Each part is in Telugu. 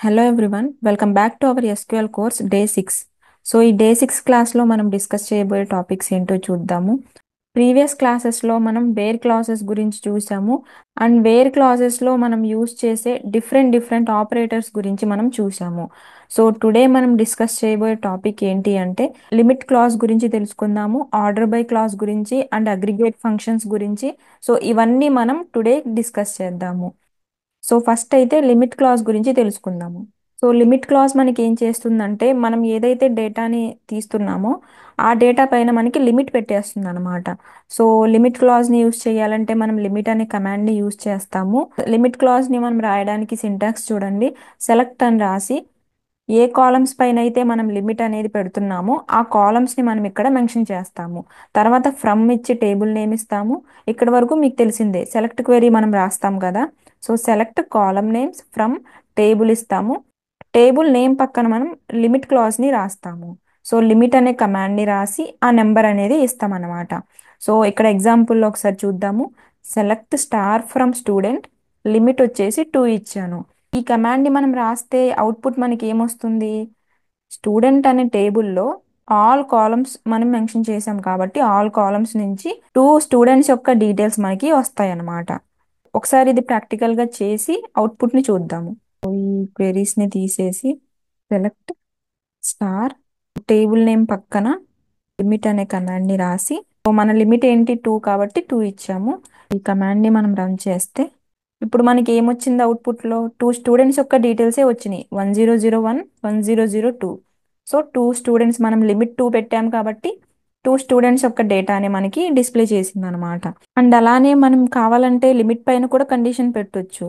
Hello everyone, welcome back to our SQL course day 6. So ఈ డే 6 క్లాస్లో మనం డిస్కస్ చేయబోయే టాపిక్స్ ఏంటో చూద్దాము. ప్రీవియస్ క్లాసెస్లో మనం వేర్ క్లాసెస్ గురించి చూసాము అండ్ వేర్ క్లాసెస్లో మనం యూస్ చేసే డిఫరెంట్ ఆపరేటర్స్ గురించి మనం చూసాము. సో టుడే మనం డిస్కస్ చేయబోయే టాపిక్ ఏంటి అంటే లిమిట్ క్లాస్ గురించి తెలుసుకుందాము, ఆర్డర్ బై క్లాస్ గురించి అండ్ అగ్రిగేట్ ఫంక్షన్స్ గురించి. సో ఇవన్నీ మనం టుడే డిస్కస్ చేద్దాము. సో ఫస్ట్ అయితే లిమిట్ క్లాస్ గురించి తెలుసుకుందాము. సో లిమిట్ క్లాస్ మనకి ఏం చేస్తుందంటే మనం ఏదైతే డేటాని తీస్తున్నామో ఆ డేటా పైన మనకి లిమిట్ పెట్టేస్తుంది అనమాట. సో లిమిట్ క్లాజ్ని యూస్ చేయాలంటే మనం లిమిట్ అనే కమాండ్ని యూస్ చేస్తాము. లిమిట్ క్లాజ్ని మనం రాయడానికి సింటాక్స్ చూడండి, సెలెక్ట్ అని రాసి ఏ కాలమ్స్ పైన అయితే మనం లిమిట్ అనేది పెడుతున్నామో ఆ కాలమ్స్ని మనం ఇక్కడ మెన్షన్ చేస్తాము. తర్వాత ఫ్రమ్ ఇచ్చి టేబుల్ నేమ్ ఇస్తాము. ఇక్కడ వరకు మీకు తెలిసిందే, సెలెక్ట్ క్వెరీ మనం రాస్తాం కదా. So select column names from table ఇస్తాము. టేబుల్ నేమ్ పక్కన మనం లిమిట్ క్లాజ్ని రాస్తాము. సో లిమిట్ అనే కమాండ్ని రాసి ఆ నెంబర్ అనేది ఇస్తామన్నమాట. సో ఇక్కడ ఎగ్జాంపుల్లో ఒకసారి చూద్దాము. Select star from student, limit వచ్చేసి 2 ఇచ్చాను. ఈ కమాండ్ని మనం రాస్తే అవుట్పుట్ మనకి ఏమొస్తుంది? స్టూడెంట్ అనే టేబుల్లో ఆల్ కాలమ్స్ మనం మెన్షన్ చేసాం కాబట్టి ఆల్ కాలమ్స్ నుంచి 2 స్టూడెంట్స్ యొక్క డీటెయిల్స్ మనకి వస్తాయి అన్నమాట. ఒకసారి ఇది ప్రాక్టికల్గా చేసి అవుట్పుట్ని చూద్దాము. ఈ క్వెరీస్ని తీసేసి సెలెక్ట్ స్టార్ టేబుల్ నేమ్ పక్కన లిమిట్ అనే కమాండ్ని రాసి, సో మన లిమిట్ ఏంటి 2 కాబట్టి 2 ఇచ్చాము. ఈ కమాండ్ని మనం రన్ చేస్తే ఇప్పుడు మనకి ఏమొచ్చింది అవుట్పుట్లో? 2 స్టూడెంట్స్ యొక్క డీటెయిల్సే వచ్చినాయి, 1001 1002. సో 2 స్టూడెంట్స్ మనం లిమిట్ 2 పెట్టాం కాబట్టి 2 స్టూడెంట్స్ యొక్క డేటాని మనకి డిస్ప్లే చేసింది అనమాట. అండ్ అలానే మనం కావాలంటే లిమిట్ పైన కూడా కండిషన్ పెట్టొచ్చు.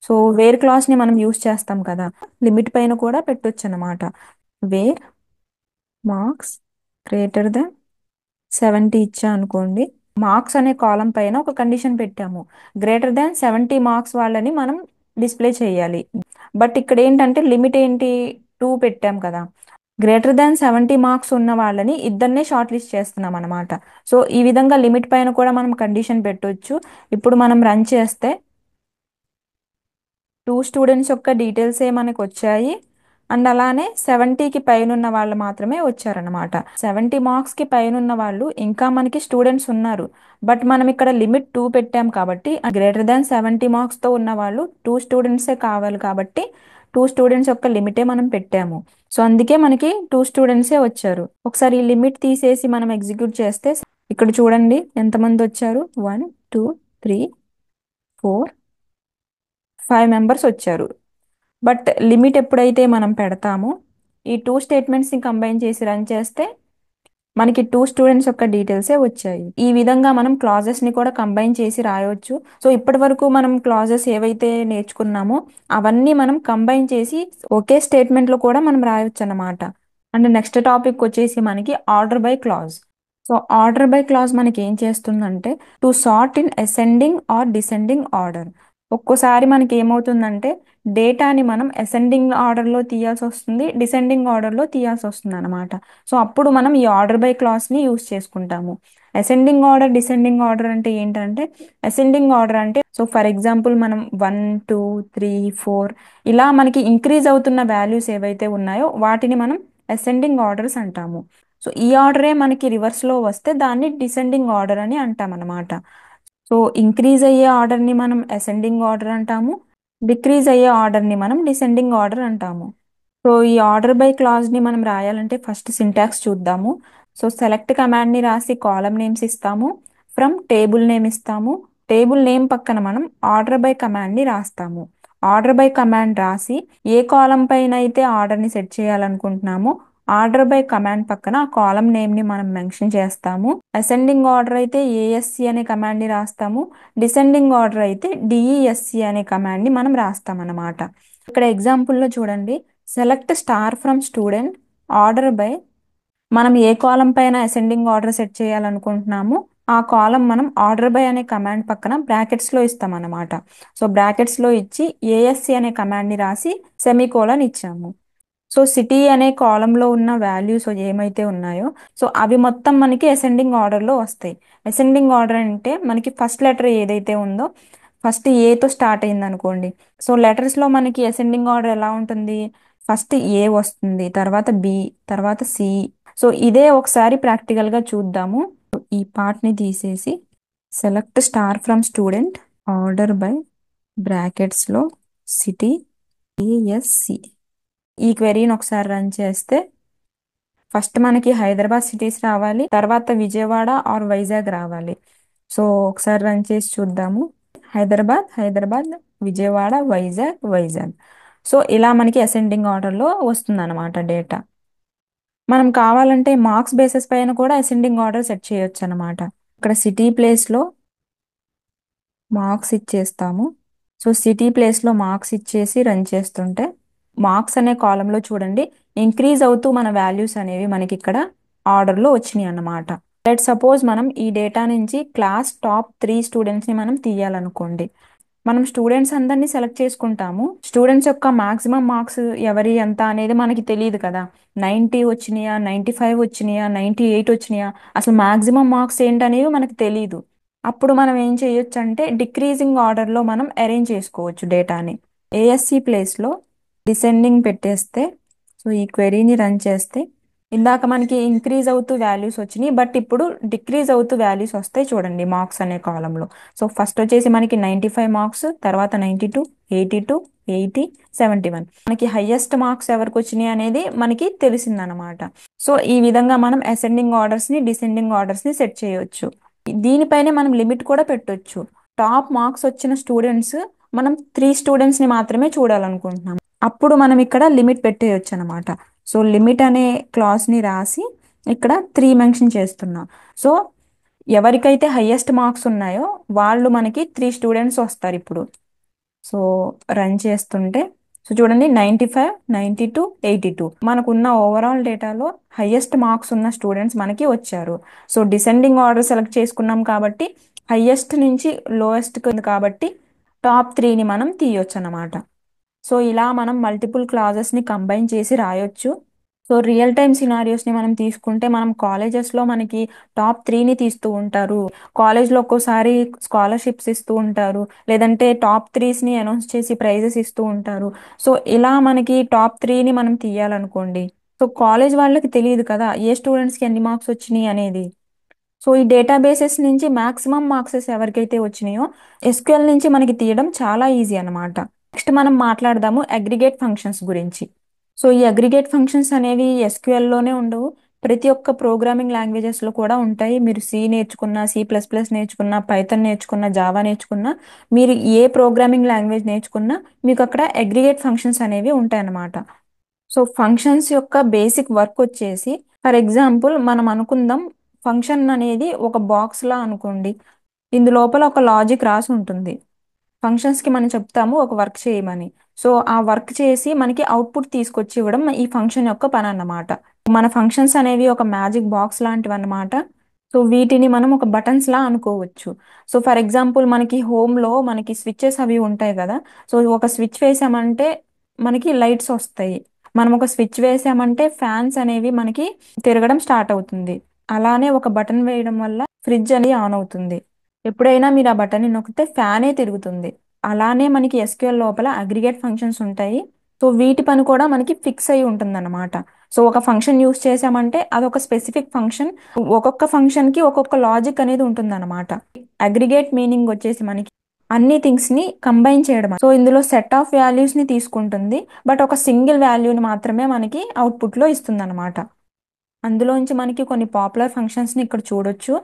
సో వేర్ క్లాస్ని మనం యూస్ చేస్తాం కదా, లిమిట్ పైన కూడా పెట్టొచ్చు అనమాట. వేర్ మార్క్స్ గ్రేటర్ దెన్ 70 ఇచ్చా అనుకోండి, మార్క్స్ అనే కాలం పైన ఒక కండిషన్ పెట్టాము, గ్రేటర్ దాన్ 70 మార్క్స్ వాళ్ళని మనం డిస్ప్లే చేయాలి. బట్ ఇక్కడ ఏంటంటే లిమిట్ ఏంటి, 2 పెట్టాం కదా. గ్రేటర్ దాన్ 70 మార్క్స్ ఉన్న వాళ్ళని ఇద్దరినే షార్ట్ లిస్ట్ చేస్తున్నాం అనమాట. సో ఈ విధంగా లిమిట్ పైన కూడా మనం కండిషన్ పెట్టొచ్చు. ఇప్పుడు మనం రన్ చేస్తే 2 స్టూడెంట్స్ యొక్క డీటెయిల్సే మనకు వచ్చాయి అండ్ అలానే 70కి పైన ఉన్న వాళ్ళు మాత్రమే వచ్చారనమాట. 70 మార్క్స్కి పైన ఉన్న వాళ్ళు ఇంకా మనకి స్టూడెంట్స్ ఉన్నారు, బట్ మనం ఇక్కడ లిమిట్ 2 పెట్టాం కాబట్టి గ్రేటర్ దాన్ 70 మార్క్స్తో ఉన్న వాళ్ళు 2 స్టూడెంట్సే కావాలి కాబట్టి 2 స్టూడెంట్స్ యొక్క లిమిటే మనం పెట్టాము. సో అందుకే మనకి 2 స్టూడెంట్సే వచ్చారు. ఒకసారి ఈ లిమిట్ తీసేసి మనం ఎగ్జిక్యూట్ చేస్తే ఇక్కడ చూడండి ఎంతమంది వచ్చారు, 1 2 3 4 5 మెంబర్స్ వచ్చారు. బట్ లిమిట్ ఎప్పుడైతే మనం పెడతామో ఈ 2 స్టేట్మెంట్స్ని కంబైన్ చేసి రన్ చేస్తే మనకి 2 స్టూడెంట్స్ యొక్క డీటెయిల్సే వచ్చాయి. ఈ విధంగా మనం క్లాజెస్ని కూడా కంబైన్ చేసి రాయవచ్చు. సో ఇప్పటి వరకు మనం క్లాజెస్ ఏవైతే నేర్చుకున్నామో అవన్నీ మనం కంబైన్ చేసి ఒకే స్టేట్మెంట్లో కూడా మనం రాయవచ్చు అన్నమాట. అండ్ నెక్స్ట్ టాపిక్ వచ్చేసి మనకి order by clause. So order by clause మనకి ఏం చేస్తుందంటే to sort in ascending are descending order. ఒక్కోసారి మనకి ఏమవుతుందంటే డేటాని మనం అసెండింగ్ ఆర్డర్లో తీయాల్సి వస్తుంది, డిసెండింగ్ ఆర్డర్లో తీయాల్సి వస్తుంది అనమాట. సో అప్పుడు మనం ఈ ఆర్డర్ బై క్లాస్ని యూస్ చేసుకుంటాము. అసెండింగ్ ఆర్డర్, డిసెండింగ్ ఆర్డర్ అంటే ఏంటంటే అసెండింగ్ ఆర్డర్ అంటే సో ఫర్ ఎగ్జాంపుల్ మనం 1 2 3 4 ఇలా మనకి ఇంక్రీజ్ అవుతున్న వాల్యూస్ ఏవైతే ఉన్నాయో వాటిని మనం అసెండింగ్ ఆర్డర్స్ అంటాము. సో ఈ ఆర్డరే మనకి రివర్స్లో వస్తే దాన్ని డిసెండింగ్ ఆర్డర్ అని అంటాం అనమాట. సో ఇంక్రీజ్ అయ్యే ఆర్డర్ని మనం అసెండింగ్ ఆర్డర్ అంటాము, డిక్రీజ్ అయ్యే ఆర్డర్ని మనం డిసెండింగ్ ఆర్డర్ అంటాము. సో ఈ ఆర్డర్ బై క్లాజ్ని మనం రాయాలంటే ఫస్ట్ సింటాక్స్ చూద్దాము. సో సెలెక్ట్ కమాండ్ని రాసి కాలమ్ నేమ్స్ ఇస్తాము, ఫ్రమ్ టేబుల్ నేమ్ ఇస్తాము. టేబుల్ నేమ్ పక్కన మనం ఆర్డర్ బై కమాండ్ని రాస్తాము. ఆర్డర్ బై కమాండ్ రాసి ఏ కాలం పైన అయితే ఆర్డర్ని సెట్ చేయాలనుకుంటున్నామో ఆర్డర్ బై కమాండ్ పక్కన ఆ కాలం నేమ్ని మనం మెన్షన్ చేస్తాము. అసెండింగ్ ఆర్డర్ అయితే ఏఎస్సి అనే కమాండ్ని రాస్తాము, డిసెండింగ్ ఆర్డర్ అయితే డిఈఎస్సి అనే కమాండ్ని మనం రాస్తాం అన్నమాట. ఇక్కడ ఎగ్జాంపుల్లో చూడండి, select star from student, order by మనం ఏ కాలం పైన అసెండింగ్ ఆర్డర్ సెట్ చేయాలనుకుంటున్నామో ఆ కాలం మనం ఆర్డర్ బై అనే కమాండ్ పక్కన బ్రాకెట్స్లో ఇస్తామన్నమాట. సో బ్రాకెట్స్లో ఇచ్చి ఏఎస్సి అనే కమాండ్ని రాసి సెమీకోలన్ ఇచ్చాము. సో సిటీ అనే కాలంలో ఉన్న వాల్యూస్ ఏమైతే ఉన్నాయో సో అవి మొత్తం మనకి అసెండింగ్ ఆర్డర్లో వస్తాయి. అసెండింగ్ ఆర్డర్ అంటే మనకి ఫస్ట్ లెటర్ ఏదైతే ఉందో ఫస్ట్ ఏతో స్టార్ట్ అయింది అనుకోండి. సో లెటర్స్లో మనకి అసెండింగ్ ఆర్డర్ ఎలా ఉంటుంది? ఫస్ట్ ఏ వస్తుంది, తర్వాత బి, తర్వాత సి. సో ఇదే ఒకసారి ప్రాక్టికల్గా చూద్దాము. ఈ పార్ట్ని తీసేసి select star from student order by బ్రాకెట్స్లో సిటీ ఏఎస్సి. ఈ క్వెరీని ఒకసారి రన్ చేస్తే ఫస్ట్ మనకి హైదరాబాద్ సిటీస్ రావాలి, తర్వాత విజయవాడ ఆర్ వైజాగ్ రావాలి. సో ఒకసారి రన్ చేసి చూద్దాము. హైదరాబాద్, హైదరాబాద్, విజయవాడ, వైజాగ్, వైజాగ్. సో ఇలా మనకి అసెండింగ్ ఆర్డర్లో వస్తుందన్నమాట డేటా. మనం కావాలంటే మార్క్స్ బేసిస్ పైన కూడా అసెండింగ్ ఆర్డర్ సెట్ చేయొచ్చు అనమాట. ఇక్కడ సిటీ ప్లేస్లో మార్క్స్ ఇచ్చేస్తాము. సో సిటీ ప్లేస్లో మార్క్స్ ఇచ్చేసి రన్ చేస్తుంటే మార్క్స్ అనే కాలంలో చూడండి ఇంక్రీజ్ అవుతూ మన వాల్యూస్ అనేవి మనకి ఇక్కడ ఆర్డర్లో వచ్చినాయి అన్నమాట. లెట్ సపోజ్ మనం ఈ డేటా నుంచి క్లాస్ టాప్ 3 స్టూడెంట్స్ని మనం తీయాలనుకోండి. మనం స్టూడెంట్స్ అందరినీ సెలెక్ట్ చేసుకుంటాము. స్టూడెంట్స్ యొక్క మాక్సిమం మార్క్స్ ఎవరి ఎంత అనేది మనకి తెలియదు కదా. 90 వచ్చినాయా, 95 వచ్చినాయా, 98 వచ్చినాయా, అసలు మాక్సిమం మార్క్స్ ఏంటనేవి మనకు తెలియదు. అప్పుడు మనం ఏం చేయొచ్చు అంటే డిక్రీజింగ్ ఆర్డర్లో మనం అరేంజ్ చేసుకోవచ్చు డేటాని. ఏఎస్సి ప్లేస్లో డిసెండింగ్ పెట్టేస్తే సో ఈ క్వెరీని రన్ చేస్తే ఇందాక మనకి ఇంక్రీజ్ అవుతూ వాల్యూస్ వచ్చినాయి, బట్ ఇప్పుడు డిక్రీజ్ అవుతూ వాల్యూస్ వస్తాయి చూడండి మార్క్స్ అనే కాలంలో. సో ఫస్ట్ వచ్చేసి మనకి 95 మార్క్స్, తర్వాత 92, 82, 80, 71. మనకి హైయెస్ట్ మార్క్స్ ఎవరికి వచ్చినాయి అనేది మనకి తెలిసిందనమాట. సో ఈ విధంగా మనం అసెండింగ్ ఆర్డర్స్ని, డిసెండింగ్ ఆర్డర్స్ని సెట్ చేయొచ్చు. దీనిపైనే మనం లిమిట్ కూడా పెట్టొచ్చు. టాప్ మార్క్స్ వచ్చిన స్టూడెంట్స్ మనం 3 స్టూడెంట్స్ని మాత్రమే చూడాలనుకుంటున్నాం. అప్పుడు మనం ఇక్కడ లిమిట్ పెట్టేయచ్చు అనమాట. సో లిమిట్ అనే క్లాస్ని రాసి ఇక్కడ 3 మెన్షన్ చేస్తున్నాం. సో ఎవరికైతే హయ్యెస్ట్ మార్క్స్ ఉన్నాయో వాళ్ళు మనకి 3 స్టూడెంట్స్ వస్తారు ఇప్పుడు. సో రన్ చేస్తుంటే సో చూడండి 95, 92, 82 మనకున్న ఓవరాల్ డేటాలో హయ్యెస్ట్ మార్క్స్ ఉన్న స్టూడెంట్స్ మనకి వచ్చారు. సో డిసెండింగ్ ఆర్డర్ సెలెక్ట్ చేసుకున్నాం కాబట్టి హయ్యెస్ట్ నుంచి లోయెస్ట్ కాబట్టి టాప్ 3ని మనం తీయొచ్చు అనమాట. సో ఇలా మనం మల్టిపుల్ క్లాజెస్ని కంబైన్ చేసి రాయొచ్చు. సో రియల్ టైమ్ సినారియోస్ని మనం తీసుకుంటే మనం కాలేజెస్లో మనకి టాప్ 3ని తీస్తూ ఉంటారు. కాలేజ్లో ఒక్కోసారి స్కాలర్షిప్స్ ఇస్తూ ఉంటారు, లేదంటే టాప్ 3స్ని అనౌన్స్ చేసి ప్రైజెస్ ఇస్తూ ఉంటారు. సో ఇలా మనకి టాప్ 3ని మనం తీయాలనుకోండి. సో కాలేజ్ వాళ్ళకి తెలియదు కదా ఏ స్టూడెంట్స్కి ఎన్ని మార్క్స్ వచ్చినాయి అనేది. సో ఈ డేటాబేసెస్ నుంచి మాక్సిమం మార్క్సెస్ ఎవరికైతే వచ్చినాయో ఎస్క్యూఎల్ నుంచి మనకి తీయడం చాలా ఈజీ అనమాట. నెక్స్ట్ మనం మాట్లాడదాము అగ్రిగేట్ ఫంక్షన్స్ గురించి. సో ఈ అగ్రిగేట్ ఫంక్షన్స్ అనేవి ఎస్క్యూఎల్లోనే ఉండవు, ప్రతి ఒక్క ప్రోగ్రామింగ్ లాంగ్వేజెస్లో కూడా ఉంటాయి. మీరు సి నేర్చుకున్నా, C++ నేర్చుకున్నా, పైథాన్ నేర్చుకున్నా, జావా నేర్చుకున్నా, మీరు ఏ ప్రోగ్రామింగ్ లాంగ్వేజ్ నేర్చుకున్నా మీకు అక్కడ అగ్రిగేట్ ఫంక్షన్స్ అనేవి ఉంటాయన్నమాట. సో ఫంక్షన్స్ యొక్క బేసిక్ వర్క్ వచ్చేసి ఫర్ ఎగ్జాంపుల్ మనం అనుకుందాం ఫంక్షన్ అనేది ఒక బాక్స్లా అనుకోండి. ఇందులోపల ఒక లాజిక్ రాసి ఉంటుంది. ఫంక్షన్స్కి మనం చెప్తాము ఒక వర్క్ చేయమని. సో ఆ వర్క్ చేసి మనకి అవుట్పుట్ తీసుకొచ్చి ఇవ్వడం ఈ ఫంక్షన్ యొక్క పని అన్నమాట. మన ఫంక్షన్స్ అనేవి ఒక మ్యాజిక్ బాక్స్ లాంటివి అన్నమాట. సో వీటిని మనం ఒక బటన్స్ లా అనుకోవచ్చు. సో ఫర్ ఎగ్జాంపుల్ మనకి హోమ్లో మనకి స్విచ్చెస్ అవి ఉంటాయి కదా. సో ఒక స్విచ్ వేసామంటే మనకి లైట్స్ వస్తాయి. మనం ఒక స్విచ్ వేసామంటే ఫ్యాన్స్ అనేవి మనకి తిరగడం స్టార్ట్ అవుతుంది. అలానే ఒక బటన్ వేయడం వల్ల ఫ్రిడ్జ్ అనేది ఆన్ అవుతుంది. ఎప్పుడైనా మీరు ఆ బటన్ని నొక్కితే ఫ్యానే తిరుగుతుంది. అలానే మనకి ఎస్క్యూఎల్ లోపల అగ్రిగేట్ ఫంక్షన్స్ ఉంటాయి. సో వీటి పని కూడా మనకి ఫిక్స్ అయి ఉంటుందన్నమాట. సో ఒక ఫంక్షన్ యూస్ చేసామంటే అదొక స్పెసిఫిక్ ఫంక్షన్, ఒక్కొక్క ఫంక్షన్కి ఒక్కొక్క లాజిక్ అనేది ఉంటుందన్నమాట. అగ్రిగేట్ మీనింగ్ వచ్చేసి మనకి అన్ని థింగ్స్ని కంబైన్ చేయడం. సో ఇందులో సెట్ ఆఫ్ వాల్యూస్ని తీసుకుంటుంది, బట్ ఒక సింగిల్ వాల్యూని మాత్రమే మనకి అవుట్పుట్లో ఇస్తుందన్నమాట. అందులోంచి మనకి కొన్ని పాపులర్ ఫంక్షన్స్ని ఇక్కడ చూడొచ్చు.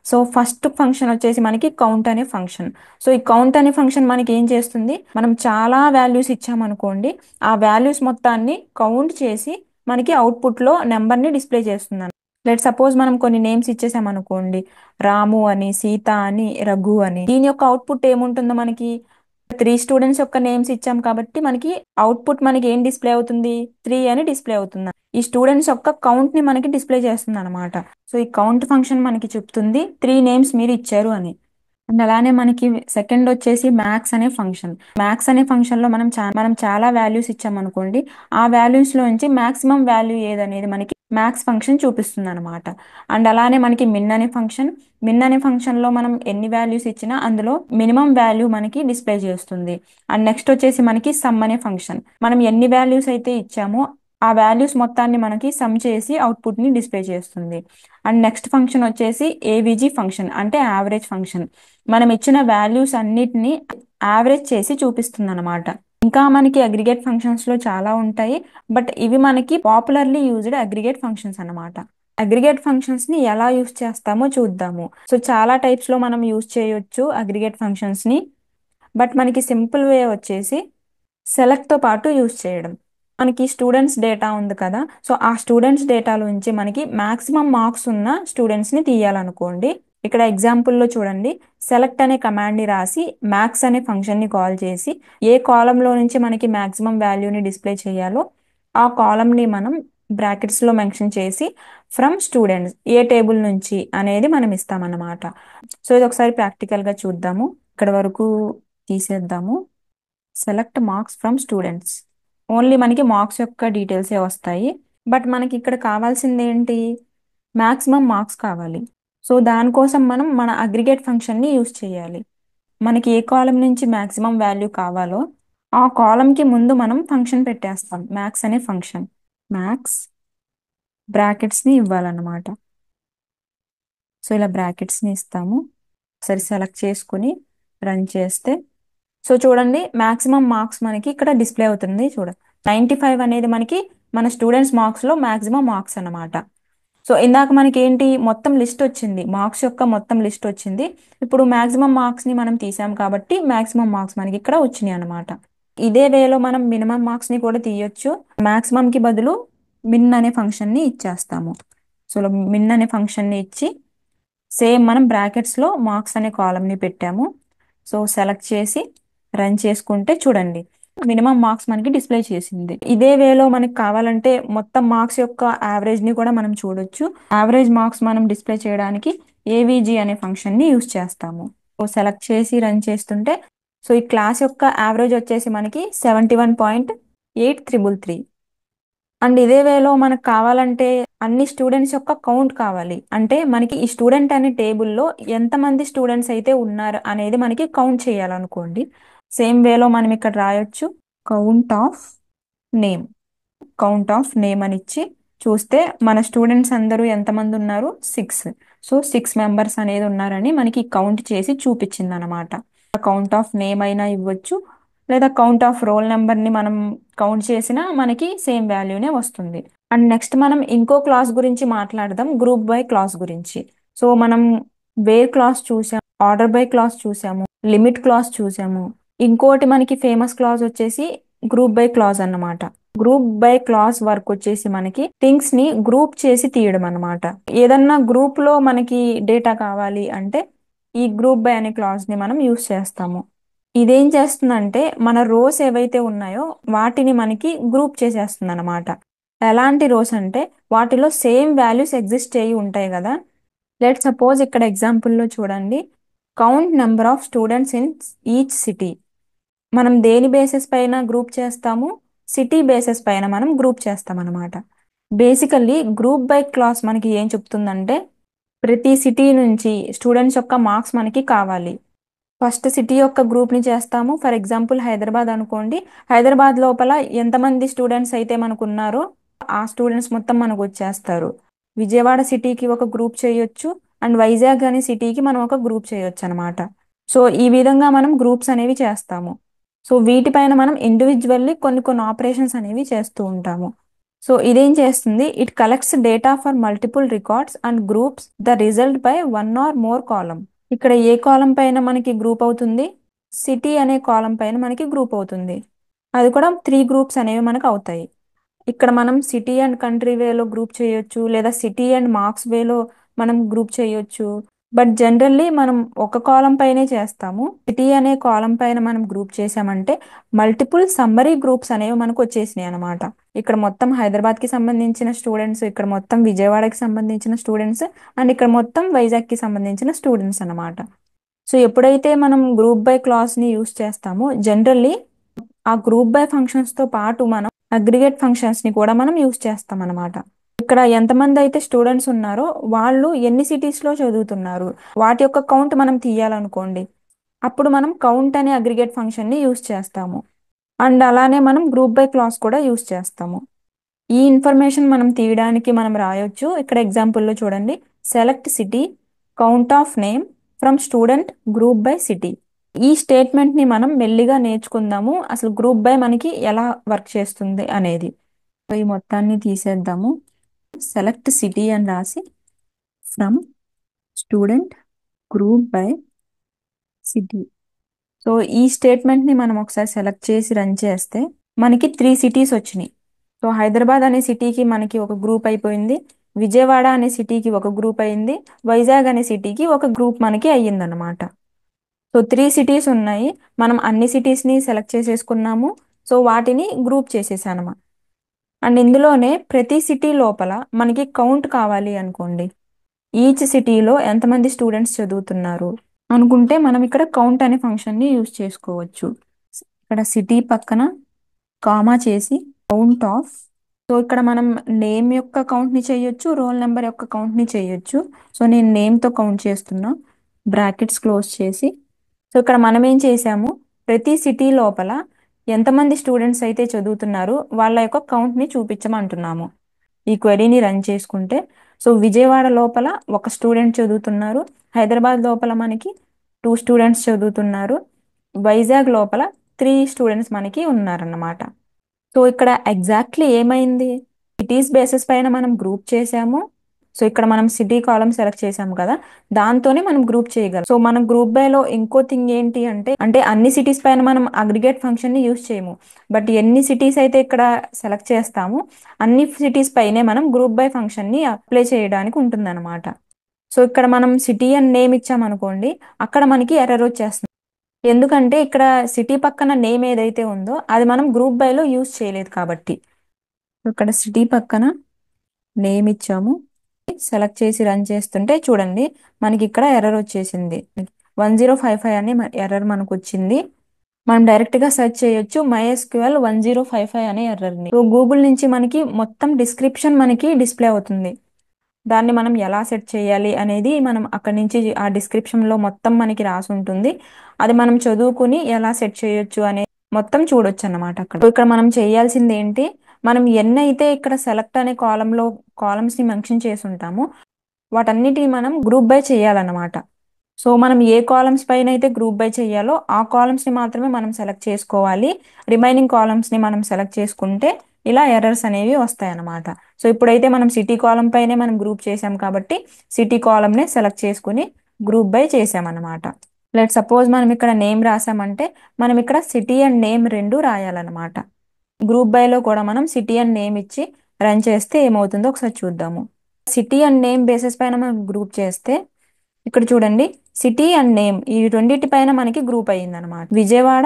సో ఫస్ట్ ఫంక్షన్ వచ్చేసి మనకి కౌంట్ అనే ఫంక్షన్. సో ఈ కౌంట్ అనే ఫంక్షన్ మనకి ఏం చేస్తుంది, మనం చాలా వాల్యూస్ ఇచ్చామనుకోండి, ఆ వాల్యూస్ మొత్తాన్ని కౌంట్ చేసి మనకి అవుట్పుట్లో నెంబర్ని డిస్ప్లే చేస్తుంది. లెట్ సపోజ్ మనం కొన్ని నేమ్స్ ఇచ్చేసామనుకోండి, రాము అని, సీత అని, రఘు అని. దీని యొక్క అవుట్పుట్ ఏముంటుందో మనకి 3 స్టూడెంట్స్ యొక్క నేమ్స్ ఇచ్చాం కాబట్టి మనకి అవుట్పుట్ మనకి ఏం డిస్ప్లే అవుతుంది, 3 అని డిస్ప్లే అవుతుంది. ఈ స్టూడెంట్స్ యొక్క కౌంట్ ని మనకి డిస్ప్లే చేస్తుంది అనమాట. సో ఈ కౌంట్ ఫంక్షన్ మనకి చెప్తుంది 3 నేమ్స్ మీరు ఇచ్చారు అని. అండ్ అలానే మనకి సెకండ్ వచ్చేసి మ్యాథ్స్ అనే ఫంక్షన్. మ్యాథ్స్ అనే ఫంక్షన్ లో మనం చాలా వాల్యూస్ ఇచ్చామనుకోండి, ఆ వాల్యూస్ లోంచి మాక్సిమం వాల్యూ ఏదనేది మనకి మ్యాథ్స్ ఫంక్షన్ చూపిస్తుంది అనమాట. అండ్ అలానే మనకి మిన్ అనే ఫంక్షన్ లో మనం ఎన్ని వాల్యూస్ ఇచ్చినా అందులో మినిమం వాల్యూ మనకి డిస్ప్లే చేస్తుంది. అండ్ నెక్స్ట్ వచ్చేసి మనకి సమ్ అనే ఫంక్షన్. మనం ఎన్ని వాల్యూస్ అయితే ఇచ్చామో ఆ వాల్యూస్ మొత్తాన్ని మనకి సమ్ చేసి అవుట్పుట్ ని డిస్ప్లే చేస్తుంది. అండ్ నెక్స్ట్ ఫంక్షన్ వచ్చేసి ఏవిజీ ఫంక్షన్, అంటే యావరేజ్ ఫంక్షన్. మనం ఇచ్చిన వాల్యూస్ అన్నిటిని యావరేజ్ చేసి చూపిస్తుంది అనమాట. ఇంకా మనకి అగ్రిగేట్ ఫంక్షన్స్ లో చాలా ఉంటాయి, బట్ ఇవి మనకి పాపులర్లీ యూజ్డ్ అగ్రిగేట్ ఫంక్షన్స్ అన్నమాట. అగ్రిగేట్ ఫంక్షన్స్ ని ఎలా యూజ్ చేస్తామో చూద్దాము. సో చాలా టైప్స్ లో మనం యూజ్ చేయొచ్చు అగ్రిగేట్ ఫంక్షన్స్ ని, బట్ మనకి సింపుల్ వే వచ్చేసి సెలెక్ట్ తో పాటు యూజ్ చేయడం. మనకి స్టూడెంట్స్ డేటా ఉంది కదా, సో ఆ స్టూడెంట్స్ డేటాలోంచి మనకి మాక్సిమం మార్క్స్ ఉన్న స్టూడెంట్స్ ని తీయాలనుకోండి. ఇక్కడ ఎగ్జాంపుల్లో చూడండి, సెలెక్ట్ అనే కమాండ్ ని రాసి మ్యాక్స్ అనే ఫంక్షన్ ని కాల్ చేసి ఏ కాలంలో నుంచి మనకి మాక్సిమం వాల్యూని డిస్ప్లే చేయాలో ఆ కాలం ని మనం బ్రాకెట్స్ లో మెన్షన్ చేసి ఫ్రమ్ స్టూడెంట్స్ ఏ టేబుల్ నుంచి అనేది మనం ఇస్తామన్నమాట. సో ఇది ఒకసారి ప్రాక్టికల్ గా చూద్దాము. ఇక్కడ వరకు తీసేద్దాము. Select marks from students. Only మనకి మార్క్స్ యొక్క డీటెయిల్సే వస్తాయి, బట్ మనకి ఇక్కడ కావాల్సింది ఏంటి, మాక్సిమం మార్క్స్ కావాలి. సో దానికోసం మనం మన అగ్రిగేట్ ఫంక్షన్ని యూజ్ చేయాలి. మనకి ఏ కాలం నుంచి మాక్సిమం వాల్యూ కావాలో ఆ కాలంకి ముందు మనం ఫంక్షన్ పెట్టేస్తాం, మ్యాక్స్ అనే ఫంక్షన్. మ్యాక్స్ బ్రాకెట్స్ని ఇవ్వాలన్నమాట. సో ఇలా బ్రాకెట్స్ని ఇస్తాము. సరి సెలెక్ట్ చేసుకుని రన్ చేస్తే సో చూడండి, మాక్సిమం మార్క్స్ మనకి ఇక్కడ డిస్ప్లే అవుతుంది. 95 అనేది మనకి మన స్టూడెంట్స్ మార్క్స్ లో మాక్సిమం మార్క్స్ అన్నమాట. సో ఇందాక మనకి ఏంటి, మొత్తం లిస్ట్ వచ్చింది, మార్క్స్ యొక్క మొత్తం లిస్ట్ వచ్చింది. ఇప్పుడు మాక్సిమం మార్క్స్ ని మనం తీసాం కాబట్టి మాక్సిమం మార్క్స్ మనకి ఇక్కడ వచ్చినాయి అనమాట. ఇదే వేలో మనం మినిమం మార్క్స్ ని కూడా తీయొచ్చు. మాక్సిమం కి బదులు మిన్ అనే ఫంక్షన్ ని ఇచ్చేస్తాము. సో మిన్ అనే ఫంక్షన్ ని ఇచ్చి సేమ్ మనం బ్రాకెట్స్ లో మార్క్స్ అనే కాలం ని పెట్టాము. సో సెలెక్ట్ చేసి రన్ చేసుకుంటే చూడండి, మినిమం మార్క్స్ మనకి డిస్ప్లే చేసింది. ఇదే వేలో మనకి కావాలంటే మొత్తం మార్క్స్ యొక్క యావరేజ్ ని కూడా మనం చూడొచ్చు. యావరేజ్ మార్క్స్ మనం డిస్ప్లే చేయడానికి ఏవిజీ అనే ఫంక్షన్ ని యూస్ చేస్తాము. సో సెలెక్ట్ చేసి రన్ చేస్తుంటే సో ఈ క్లాస్ యొక్క యావరేజ్ వచ్చేసి మనకి 71.8333. అండ్ ఇదే వేలో మనకు కావాలంటే అన్ని స్టూడెంట్స్ యొక్క కౌంట్ కావాలి, అంటే మనకి ఈ స్టూడెంట్ అనే టేబుల్లో ఎంతమంది స్టూడెంట్స్ అయితే ఉన్నారు అనేది మనకి కౌంట్ చేయాలనుకోండి. సేమ్ వేలో మనం ఇక్కడ రాయొచ్చు, count of name. Count of name అని ఇచ్చి చూస్తే మన స్టూడెంట్స్ అందరూ ఎంతమంది ఉన్నారు, 6. సో 6 మెంబర్స్ అనేది ఉన్నారని మనకి కౌంట్ చేసి చూపించింది అనమాట. కౌంట్ ఆఫ్ నేమ్ అయినా ఇవ్వచ్చు, లేదా కౌంట్ ఆఫ్ రోల్ నెంబర్ ని మనం కౌంట్ చేసినా మనకి సేమ్ వాల్యూనే వస్తుంది. అండ్ నెక్స్ట్ మనం ఇంకో క్లాస్ గురించి మాట్లాడదాం, గ్రూప్ బై క్లాస్ గురించి. సో మనం వేర్ క్లాస్ చూసాం, ఆర్డర్ బై క్లాస్ చూసాము, లిమిట్ క్లాస్ చూసాము. ఇంకోటి మనకి ఫేమస్ క్లాస్ వచ్చేసి గ్రూప్ బై క్లాస్ అన్నమాట. గ్రూప్ బై క్లాస్ వర్క్ వచ్చేసి మనకి థింగ్స్ ని గ్రూప్ చేసి తీయడం అన్నమాట. ఏదన్నా గ్రూప్ లో మనకి డేటా కావాలి అంటే ఈ గ్రూప్ బై అనే క్లాస్ ని మనం యూస్ చేస్తాము. ఇదేం చేస్తుందంటే మన రోస్ ఏవైతే ఉన్నాయో వాటిని మనకి గ్రూప్ చేసేస్తుంది అనమాట. ఎలాంటి రోస్ అంటే వాటిలో సేమ్ వాల్యూస్ ఎగ్జిస్ట్ అయ్యి ఉంటాయి కదా. లెట్ సపోజ్ ఇక్కడ ఎగ్జాంపుల్లో చూడండి, count number of students in each city. మనం దేని బేసిస్ పైన గ్రూప్ చేస్తాము, సిటీ బేసిస్ పైన మనం గ్రూప్ చేస్తాం అనమాట. బేసికల్లీ గ్రూప్ బై క్లాస్ మనకి ఏం చెప్తుందంటే ప్రతి సిటీ నుంచి స్టూడెంట్స్ యొక్క మార్క్స్ మనకి కావాలి. ఫస్ట్ సిటీ యొక్క గ్రూప్ ని చేస్తాము. ఫర్ ఎగ్జాంపుల్ హైదరాబాద్ అనుకోండి, హైదరాబాద్ లోపల ఎంతమంది స్టూడెంట్స్ అయితే మనకు ఉన్నారో ఆ స్టూడెంట్స్ మొత్తం మనకు వచ్చేస్తారు. విజయవాడ సిటీకి ఒక గ్రూప్ చేయొచ్చు, అండ్ వైజాగ్ అనే సిటీకి మనం ఒక గ్రూప్ చేయొచ్చు అనమాట. సో ఈ విధంగా మనం గ్రూప్స్ అనేవి చేస్తాము. సో వీటిపైన మనం ఇండివిజువల్లీ కొన్ని కొన్ని ఆపరేషన్స్ అనేవి చేస్తూ ఉంటాము. సో ఇదేం చేస్తుంది, it collects data for multiple records and groups the result by one or more column. ఇక్కడ ఏ కాలం పైన మనకి గ్రూప్ అవుతుంది, సిటీ అనే కాలం పైన మనకి గ్రూప్ అవుతుంది. అది కూడా 3 గ్రూప్స్ అనేవి మనకు అవుతాయి. ఇక్కడ మనం సిటీ అండ్ కంట్రీ వేలో గ్రూప్ చేయొచ్చు, లేదా సిటీ అండ్ మార్క్స్ వేలో మనం గ్రూప్ చేయొచ్చు. బట్ జనరల్లీ మనం ఒక కాలం పైనే చేస్తాము. సిటీ అనే కాలం పైన మనం గ్రూప్ చేసామంటే మల్టిపుల్ సమ్మరీ గ్రూప్స్ అనేవి మనకు వచ్చేసినాయి అనమాట. ఇక్కడ మొత్తం హైదరాబాద్ కి సంబంధించిన స్టూడెంట్స్, ఇక్కడ మొత్తం విజయవాడకి సంబంధించిన స్టూడెంట్స్, అండ్ ఇక్కడ మొత్తం వైజాగ్ కి సంబంధించిన స్టూడెంట్స్ అన్నమాట. సో ఎప్పుడైతే మనం గ్రూప్ బై క్లాస్ని యూస్ చేస్తామో జనరల్లీ ఆ గ్రూప్ బై ఫంక్షన్స్తో పాటు మనం అగ్రిగేట్ ఫంక్షన్స్ని కూడా మనం యూస్ చేస్తాం అనమాట. ఇక్కడ ఎంతమంది అయితే స్టూడెంట్స్ ఉన్నారో వాళ్ళు ఎన్ని సిటీస్లో చదువుతున్నారు వాటి యొక్క కౌంట్ మనం తీయాలనుకోండి, అప్పుడు మనం కౌంట్ అనే అగ్రిగేట్ ఫంక్షన్ని యూస్ చేస్తాము. అండ్ అలానే మనం గ్రూప్ బై క్లాస్ కూడా యూస్ చేస్తాము. ఈ ఇన్ఫర్మేషన్ మనం తీయడానికి మనం రాయొచ్చు. ఇక్కడ ఎగ్జాంపుల్లో చూడండి, select city count of name from student group by city. ఈ స్టేట్మెంట్ని మనం మెల్లిగా నేర్చుకుందాము, అసలు గ్రూప్ బై మనకి ఎలా వర్క్ చేస్తుంది అనేది. సో ఈ మొత్తాన్ని తీసేద్దాము. సెలెక్ట్ సిటీ అని రాసి from student group by city. So ఈ స్టేట్మెంట్ని మనం ఒకసారి సెలెక్ట్ చేసి రన్ చేస్తే మనకి 3 సిటీస్ వచ్చినాయి. సో హైదరాబాద్ అనే సిటీకి మనకి ఒక గ్రూప్ అయిపోయింది, విజయవాడ అనే సిటీకి ఒక గ్రూప్ అయింది, వైజాగ్ అనే సిటీకి ఒక గ్రూప్ మనకి అయ్యిందన్నమాట. సో 3 సిటీస్ ఉన్నాయి. మనం అన్ని సిటీస్ని సెలెక్ట్ చేసేసుకున్నాము. సో వాటిని గ్రూప్ చేసేసానమా. అండ్ ఇందులోనే ప్రతి సిటీ లోపల మనకి కౌంట్ కావాలి అనుకోండి, ఈచ్ సిటీలో ఎంతమంది స్టూడెంట్స్ చదువుతున్నారు అనుకుంటే మనం ఇక్కడ కౌంట్ అనే ఫంక్షన్ని యూజ్ చేసుకోవచ్చు. ఇక్కడ సిటీ పక్కన కామా చేసి కౌంట్ ఆఫ్. సో ఇక్కడ మనం నేమ్ యొక్క కౌంట్ని చేయొచ్చు, రోల్ నెంబర్ యొక్క కౌంట్ని చేయొచ్చు. సో నేను నేమ్తో కౌంట్ చేస్తున్నా, బ్రాకెట్స్ క్లోజ్ చేసి. సో ఇక్కడ మనం ఏం చేసాము, ప్రతి సిటీ లోపల ఎంతమంది స్టూడెంట్స్ అయితే చదువుతున్నారు వాళ్ళ యొక్క కౌంట్ని చూపించమంటున్నాము. ఈ క్వెరీని రన్ చేసుకుంటే సో విజయవాడ లోపల ఒక స్టూడెంట్ చదువుతున్నారు, హైదరాబాద్ లోపల మనకి 2 స్టూడెంట్స్ చదువుతున్నారు, వైజాగ్ లోపల 3 స్టూడెంట్స్ మనకి ఉన్నారన్నమాట. సో ఇక్కడ ఎగ్జాక్ట్లీ ఏమైంది, సిటీస్ బేసిస్ పైన మనం గ్రూప్ చేసాము. సో ఇక్కడ మనం సిటీ కాలమ్ సెలెక్ట్ చేసాము కదా, దాంతోనే మనం గ్రూప్ చేయగలం. సో మనం గ్రూప్ బైలో ఇంకో థింగ్ ఏంటి అంటే అన్ని సిటీస్ పైన మనం అగ్రిగేట్ ఫంక్షన్ని యూజ్ చేయము. బట్ ఎన్ని సిటీస్ అయితే ఇక్కడ సెలెక్ట్ చేస్తామో అన్ని సిటీస్ పైనే మనం గ్రూప్ బై ఫంక్షన్ని అప్లై చేయడానికి ఉంటుందన్నమాట. సో ఇక్కడ మనం సిటీ అని నేమ్ ఇచ్చామనుకోండి, అక్కడ మనకి ఎర్రర్ వచ్చేస్తుంది. ఎందుకంటే ఇక్కడ సిటీ పక్కన నేమ్ ఏదైతే ఉందో అది మనం గ్రూప్ బైలో యూజ్ చేయలేదు కాబట్టి. ఇక్కడ సిటీ పక్కన నేమ్ ఇచ్చాము, సెలెక్ట్ చేసి రన్ చేస్తుంటే చూడండి మనకి ఇక్కడ ఎర్రర్ వచ్చేసింది. 1055 అని ఎర్రర్ మనకు వచ్చింది. మనం డైరెక్ట్గా సెర్చ్ చేయొచ్చు MySQL 1055 అనే ఎర్రర్ని. సో గూగుల్ నుంచి మనకి మొత్తం డిస్క్రిప్షన్ మనకి డిస్ప్లే అవుతుంది. దాన్ని మనం ఎలా సెట్ చేయాలి అనేది మనం అక్కడి నుంచి ఆ డిస్క్రిప్షన్లో మొత్తం మనకి రాసి ఉంటుంది. అది మనం చదువుకుని ఎలా సెట్ చేయొచ్చు అనే మొత్తం చూడొచ్చు అన్నమాట. ఇక్కడ మనం చేయాల్సింది ఏంటి, మనం ఎన్నైతే ఇక్కడ సెలెక్ట్ అనే కాలంలో కాలమ్స్ని మెన్షన్ చేసి ఉంటామో వాటన్నిటిని మనం గ్రూప్ బై చేయాలన్నమాట. సో మనం ఏ కాలమ్స్ పైన అయితే గ్రూప్ బై చేయాలో ఆ కాలమ్స్ని మాత్రమే మనం సెలెక్ట్ చేసుకోవాలి. రిమైనింగ్ కాలమ్స్ని మనం సెలెక్ట్ చేసుకుంటే ఇలా ఎర్రర్స్ అనేవి వస్తాయి అన్నమాట. సో ఇప్పుడైతే మనం సిటీ కాలం పైనే మనం గ్రూప్ చేసాం కాబట్టి సిటీ కాలంనే సెలెక్ట్ చేసుకుని గ్రూప్ బై చేసామన్నమాట. లెట్ సపోజ్ మనం ఇక్కడ నేమ్ రాసామంటే మనం ఇక్కడ సిటీ అండ్ నేమ్ రెండు రాయాలన్నమాట. గ్రూప్ బైలో కూడా మనం సిటీ అండ్ నేమ్ ఇచ్చి రన్ చేస్తే ఏమవుతుందో ఒకసారి చూద్దాము. సిటీ అండ్ నేమ్ బేసిస్ పైన మనం గ్రూప్ చేస్తే ఇక్కడ చూడండి, సిటీ అండ్ నేమ్ ఈ రెండింటి పైన మనకి గ్రూప్ అయ్యిందనమాట. విజయవాడ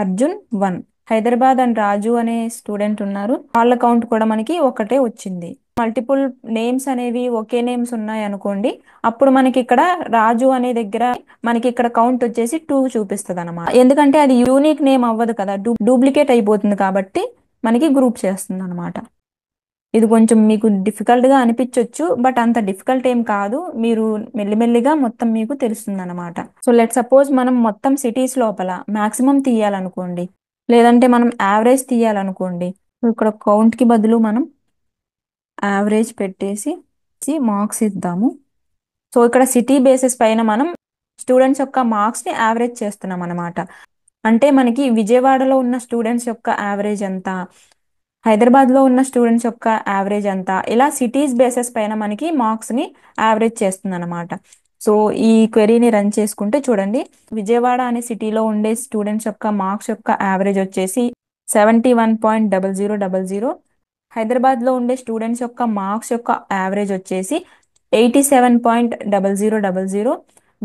అర్జున్ 1, హైదరాబాద్ అండ్ రాజు అనే స్టూడెంట్ ఉన్నారు, వాళ్ళ కౌంట్ కూడా మనకి ఒకటే వచ్చింది. మల్టిపుల్ నేమ్స్ అనేవి ఒకే నేమ్స్ ఉన్నాయి అనుకోండి, అప్పుడు మనకి ఇక్కడ రాజు అనే దగ్గర మనకి ఇక్కడ కౌంట్ వచ్చేసి 2 చూపిస్తుంది అనమాట. ఎందుకంటే అది యూనిక్ నేమ్ అవ్వదు కదా, డూప్లికేట్ అయిపోతుంది కాబట్టి మనకి గ్రూప్ చేస్తుంది అనమాట. ఇది కొంచెం మీకు డిఫికల్ట్గా అనిపించవచ్చు, బట్ అంత డిఫికల్ట్ ఏం కాదు, మీరు మెల్లిమెల్లిగా మొత్తం మీకు తెలుస్తుంది అనమాట. సో లెట్ సపోజ్ మనం మొత్తం సిటీస్ లోపల మాక్సిమం తీయాలనుకోండి, లేదంటే మనం యావరేజ్ తీయాలనుకోండి. ఇక్కడ కౌంట్కి బదులు మనం యావరేజ్ పెట్టేసి మార్క్స్ ఇద్దాము. సో ఇక్కడ సిటీ బేసిస్ పైన మనం స్టూడెంట్స్ యొక్క మార్క్స్ని యావరేజ్ చేస్తున్నాం అనమాట. అంటే మనకి విజయవాడలో ఉన్న స్టూడెంట్స్ యొక్క యావరేజ్ ఎంత, హైదరాబాద్లో ఉన్న స్టూడెంట్స్ యొక్క యావరేజ్ ఎంత, ఇలా సిటీస్ బేసిస్ పైన మనకి మార్క్స్ని యావరేజ్ చేస్తుంది అనమాట. సో ఈ క్వెరీని రన్ చేసుకుంటే చూడండి, విజయవాడ అనే సిటీలో ఉండే స్టూడెంట్స్ యొక్క మార్క్స్ యొక్క యావరేజ్ వచ్చేసి 71.0000, హైదరాబాద్లో ఉండే స్టూడెంట్స్ యొక్క మార్క్స్ యొక్క యావరేజ్ వచ్చేసి 87.0000,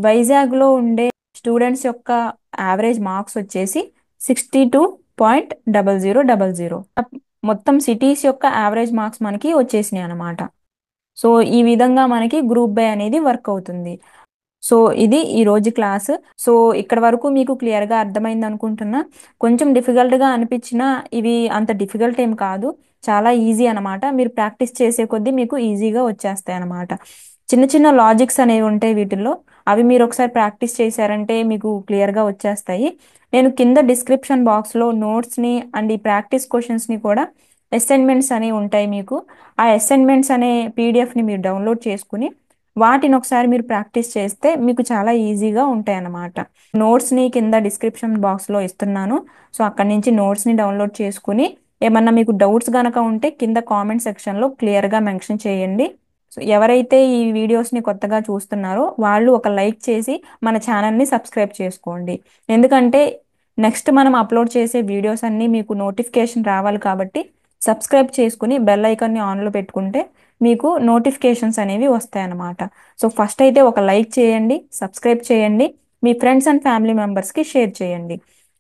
వైజాగ్లో ఉండే స్టూడెంట్స్ యొక్క యావరేజ్ మార్క్స్ వచ్చేసి 62.0000. మొత్తం సిటీస్ యొక్క యావరేజ్ మార్క్స్ మనకి వచ్చేసినాయి అనమాట. సో ఈ విధంగా మనకి గ్రూప్ బై అనేది వర్క్ అవుతుంది. సో ఇది ఈ రోజు క్లాస్. సో ఇక్కడ వరకు మీకు క్లియర్గా అర్థమైంది అనుకుంటున్నా. కొంచెం డిఫికల్ట్గా అనిపించినా ఇవి అంత డిఫికల్ట్ ఏం కాదు, చాలా ఈజీ అనమాట. మీరు ప్రాక్టీస్ చేసే కొద్దీ మీకు ఈజీగా వచ్చేస్తాయి అనమాట. చిన్న చిన్న లాజిక్స్ అనేవి ఉంటాయి వీటిల్లో, అవి మీరు ఒకసారి ప్రాక్టీస్ చేశారంటే మీకు క్లియర్గా వచ్చేస్తాయి. నేను కింద డిస్క్రిప్షన్ బాక్స్లో నోట్స్ని అండ్ ఈ ప్రాక్టీస్ క్వశ్చన్స్ని కూడా, అసైన్మెంట్స్ అనేవి ఉంటాయి మీకు. ఆ అసైన్మెంట్స్ అనే పీడిఎఫ్ని మీరు డౌన్లోడ్ చేసుకుని వాటిని ఒకసారి మీరు ప్రాక్టీస్ చేస్తే మీకు చాలా ఈజీగా ఉంటాయి అన్నమాట. నోట్స్ని కింద డిస్క్రిప్షన్ బాక్స్లో ఇస్తున్నాను. సో అక్కడి నుంచి నోట్స్ని డౌన్లోడ్ చేసుకుని ఏమన్నా మీకు డౌట్స్ గనక ఉంటే కింద కామెంట్ సెక్షన్లో క్లియర్గా మెన్షన్ చేయండి. సో ఎవరైతే ఈ వీడియోస్ని కొత్తగా చూస్తున్నారో వాళ్ళు ఒక లైక్ చేసి మన ఛానల్ని సబ్స్క్రైబ్ చేసుకోండి. ఎందుకంటే నెక్స్ట్ మనం అప్లోడ్ చేసే వీడియోస్ అన్నీ మీకు నోటిఫికేషన్ రావాలి కాబట్టి సబ్స్క్రైబ్ చేసుకుని బెల్ ఐకాన్ని ఆన్లో పెట్టుకుంటే మీకు నోటిఫికేషన్స్ అనేవి వస్తాయన్నమాట. సో ఫస్ట్ అయితే ఒక లైక్ చేయండి, సబ్స్క్రైబ్ చేయండి, మీ ఫ్రెండ్స్ అండ్ ఫ్యామిలీ మెంబర్స్కి షేర్ చేయండి.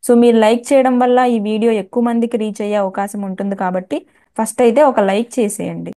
సో మీరు లైక్ చేయడం వల్ల ఈ వీడియో ఎక్కువ మందికి రీచ్ అయ్యే అవకాశం ఉంటుంది కాబట్టి ఫస్ట్ అయితే ఒక లైక్ చేసేయండి.